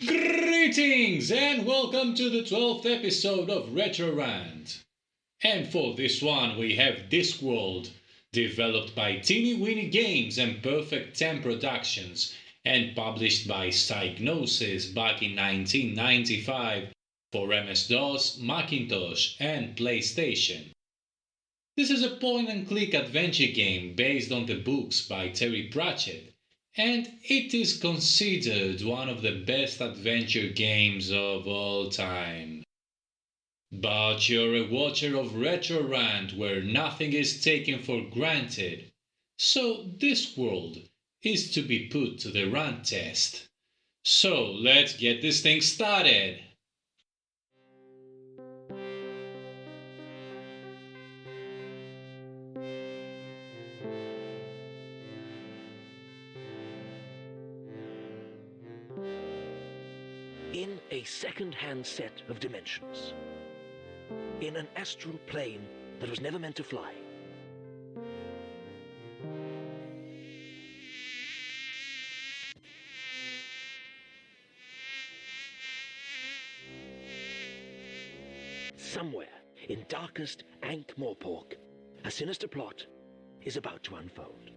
Greetings and welcome to the 12th episode of Retro Rant. And for this one, we have Discworld, developed by Teeny Weeny Games and Perfect 10 Productions, and published by Psygnosis back in 1995 for MS-DOS, Macintosh, and PlayStation. This is a point and click adventure game based on the books by Terry Pratchett, and it is considered one of the best adventure games of all time. But you're a watcher of Retro Rant where nothing is taken for granted, so this world is to be put to the rant test. So let's get this thing started. In a second-hand set of dimensions, in an astral plane that was never meant to fly, somewhere in darkest Ankh-Morpork, a sinister plot is about to unfold.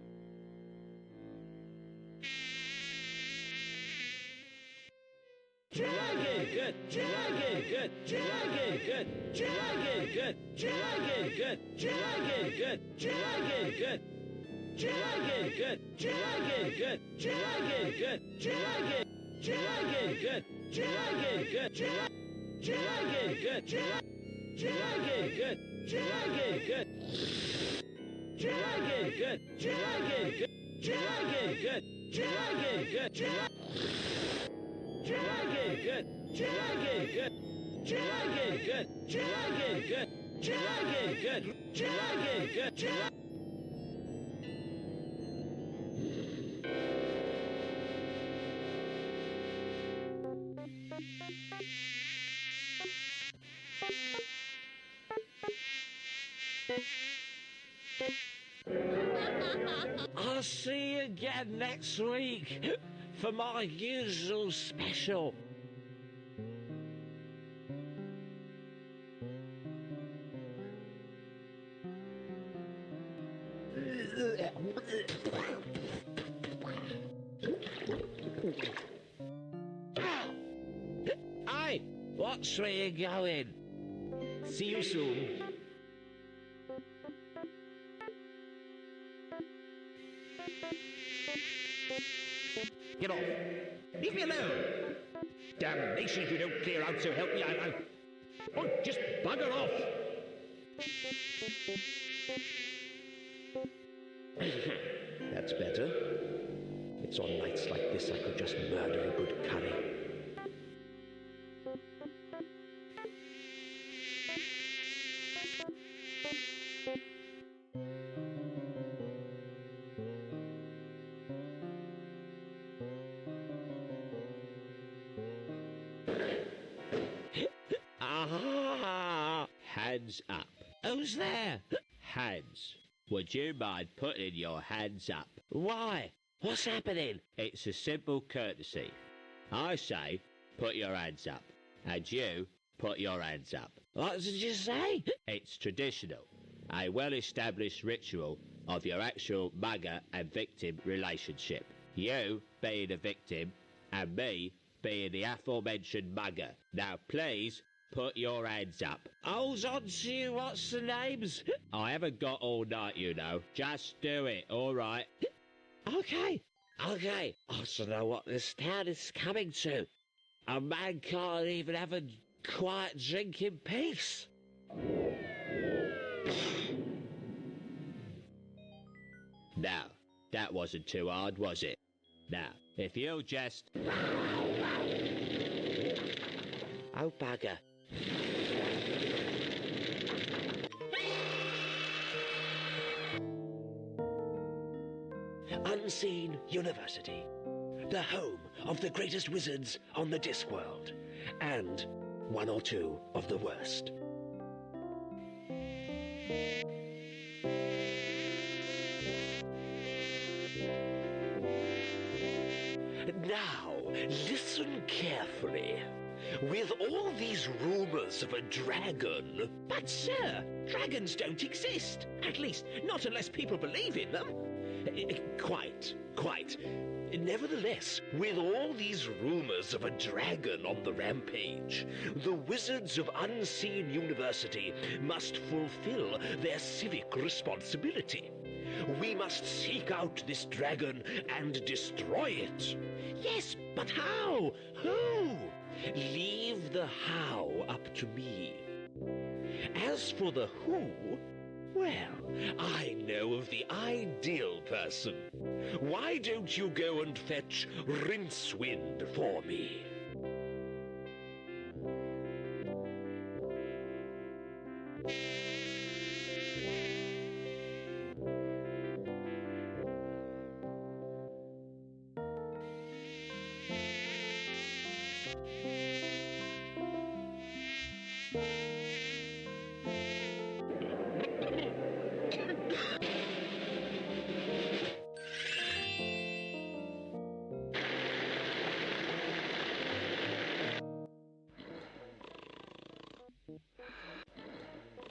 I'll see you again next week for my usual special. Hey, watch where you're going. See you soon. Get off. Leave me alone. Damnation if you don't clear out, so help me out. Oh, just bugger off. That's better. It's on nights like this I could just murder a good curry. Ah, hands up. Who's there? Hands. Would you mind putting your hands up? Why? What's happening? It's a simple courtesy. I say, put your hands up. And you, put your hands up. What did you say? It's traditional. A well-established ritual of your actual mugger and victim relationship. You being the victim, and me being the aforementioned mugger. Now please, put your hands up. Hold on to you, what's the names? I haven't got all night, you know. Just do it, alright? Okay. I don't know what this town is coming to. A man can't even have a quiet drink in peace. Now, that wasn't too hard, was it? Now, if you'll just... Oh, bugger. Unseen University, the home of the greatest wizards on the Discworld, and one or two of the worst. Now, listen carefully. With all these rumors of a dragon... But, sir, dragons don't exist. At least, not unless people believe in them. Quite. Nevertheless, with all these rumors of a dragon on the rampage, the Wizards of Unseen University must fulfill their civic responsibility. We must seek out this dragon and destroy it. Yes, but how? Who? Leave the how up to me. As for the who, well, I know of the ideal person. Why don't you go and fetch Rincewind for me?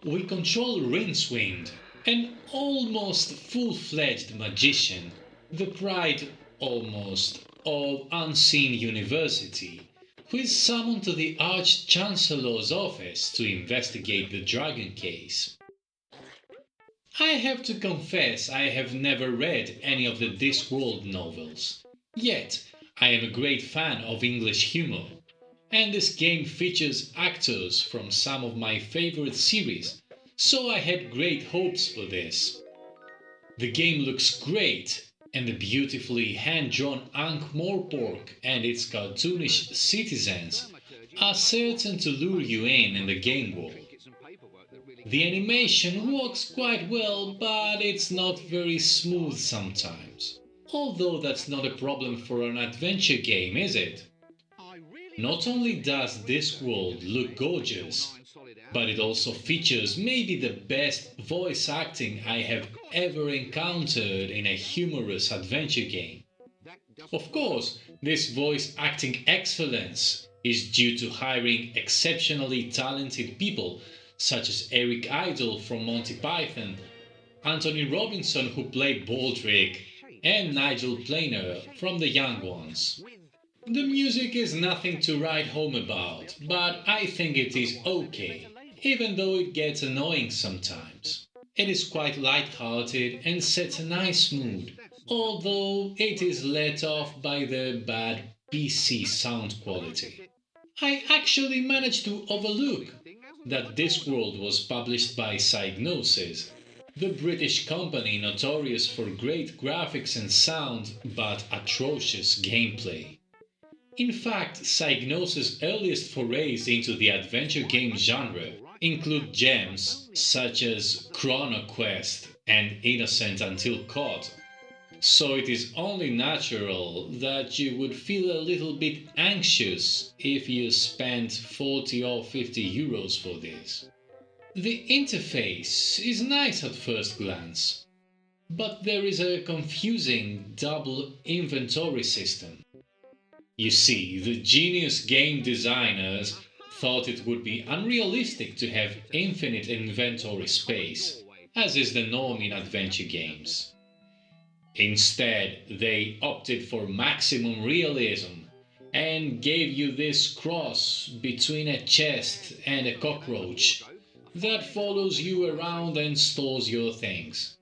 We control Rincewind, an almost full-fledged magician, the pride, almost, of Unseen University, who is summoned to the Arch-Chancellor's office to investigate the dragon case. I have to confess I have never read any of the Discworld novels, yet I am a great fan of English humor, and this game features actors from some of my favorite series, so I had great hopes for this. The game looks great, and the beautifully hand-drawn Ankh-Morpork and its cartoonish citizens are certain to lure you in the game world. The animation works quite well, but it's not very smooth sometimes. Although that's not a problem for an adventure game, is it? Not only does Discworld look gorgeous, but it also features maybe the best voice acting I have ever encountered in a humorous adventure game. Of course, this voice acting excellence is due to hiring exceptionally talented people such as Eric Idle from Monty Python, Anthony Robinson who played Baldric, and Nigel Planer from The Young Ones. The music is nothing to write home about, but I think it is okay, even though it gets annoying sometimes. It is quite light-hearted and sets a nice mood, although it is let off by the bad PC sound quality. I actually managed to overlook that Discworld was published by Psygnosis, the British company notorious for great graphics and sound but atrocious gameplay. In fact, Psygnosis' earliest forays into the adventure game genre include gems such as Chrono Quest and Innocent Until Caught, so it is only natural that you would feel a little bit anxious if you spent 40 or 50 euros for this. The interface is nice at first glance, but there is a confusing double inventory system. You see, the genius game designers thought it would be unrealistic to have infinite inventory space, as is the norm in adventure games. Instead, they opted for maximum realism and gave you this cross between a chest and a cockroach that follows you around and stores your things.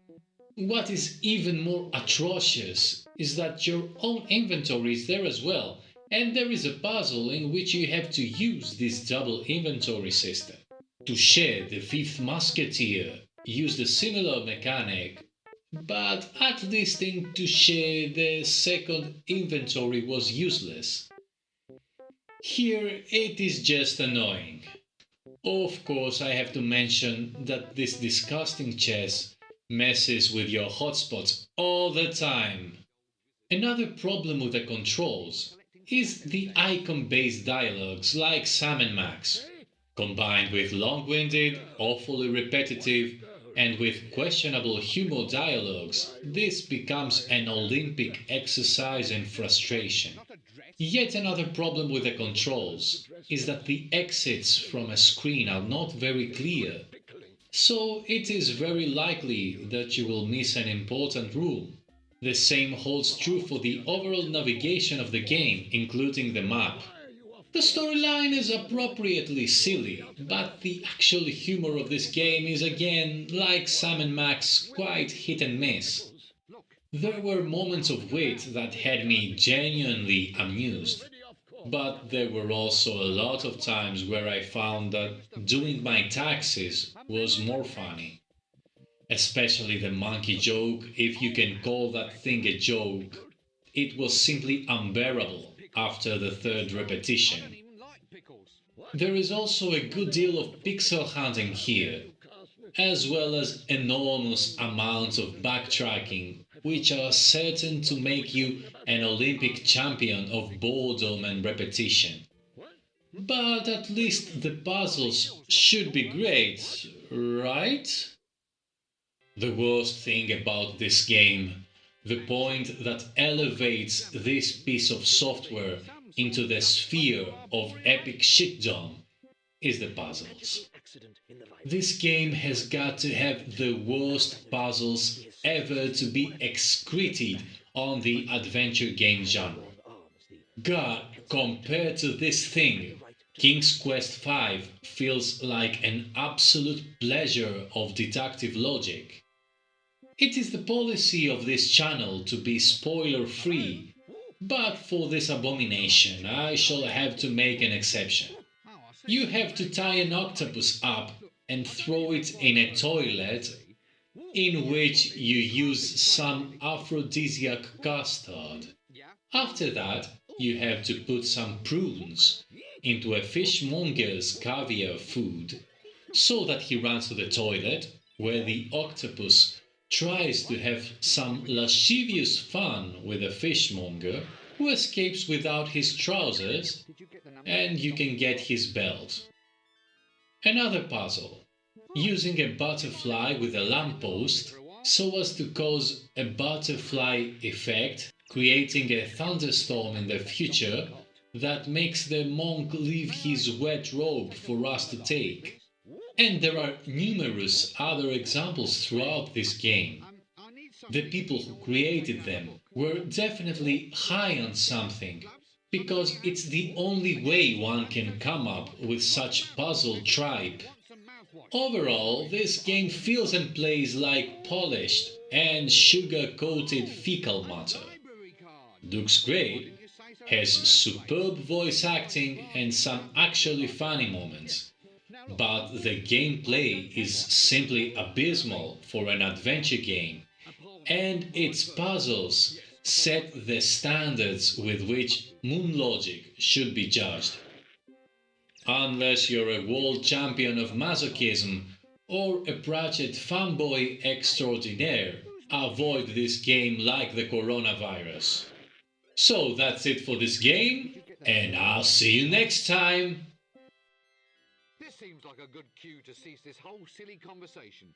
What is even more atrocious is that your own inventory is there as well, and there is a puzzle in which you have to use this double inventory system. To share the Fifth Musketeer used a similar mechanic, but at least in To share the second inventory was useless. Here it is just annoying. Of course, I have to mention that this disgusting chess messes with your hotspots all the time. Another problem with the controls is the icon-based dialogues like Sam and Max. Combined with long-winded, awfully repetitive, and with questionable humor dialogues, this becomes an Olympic exercise in frustration. Yet another problem with the controls is that the exits from a screen are not very clear, so it is very likely that you will miss an important room. The same holds true for the overall navigation of the game, including the map. The storyline is appropriately silly, but the actual humor of this game is again, like Sam & Max, quite hit and miss. There were moments of wit that had me genuinely amused, but there were also a lot of times where I found that doing my taxes was more funny. Especially the monkey joke, if you can call that thing a joke. It was simply unbearable after the third repetition. There is also a good deal of pixel hunting here, as well as enormous amounts of backtracking, which are certain to make you an Olympic champion of boredom and repetition. But at least the puzzles should be great, right? The worst thing about this game, the point that elevates this piece of software into the sphere of epic shitdom, is the puzzles. This game has got to have the worst puzzles ever to be excreted on the adventure game genre. God, compared to this thing, King's Quest V feels like an absolute pleasure of deductive logic. It is the policy of this channel to be spoiler-free, but for this abomination I shall have to make an exception. You have to tie an octopus up and throw it in a toilet in which you use some aphrodisiac custard. After that, you have to put some prunes into a fishmonger's caviar food so that he runs to the toilet where the octopus tries to have some lascivious fun with a fishmonger who escapes without his trousers, and you can get his belt. Another puzzle, using a butterfly with a lamppost so as to cause a butterfly effect, creating a thunderstorm in the future that makes the monk leave his wet robe for us to take. And there are numerous other examples throughout this game. The people who created them were definitely high on something, because it's the only way one can come up with such puzzle tripe. Overall, this game feels and plays like polished and sugar-coated fecal matter. Looks great, has superb voice acting and some actually funny moments. But the gameplay is simply abysmal for an adventure game, and its puzzles set the standards with which Moon Logic should be judged. Unless you're a world champion of masochism or a Pratchett fanboy extraordinaire, avoid this game like the coronavirus. So that's it for this game, and I'll see you next time! This seems like a good cue to cease this whole silly conversation.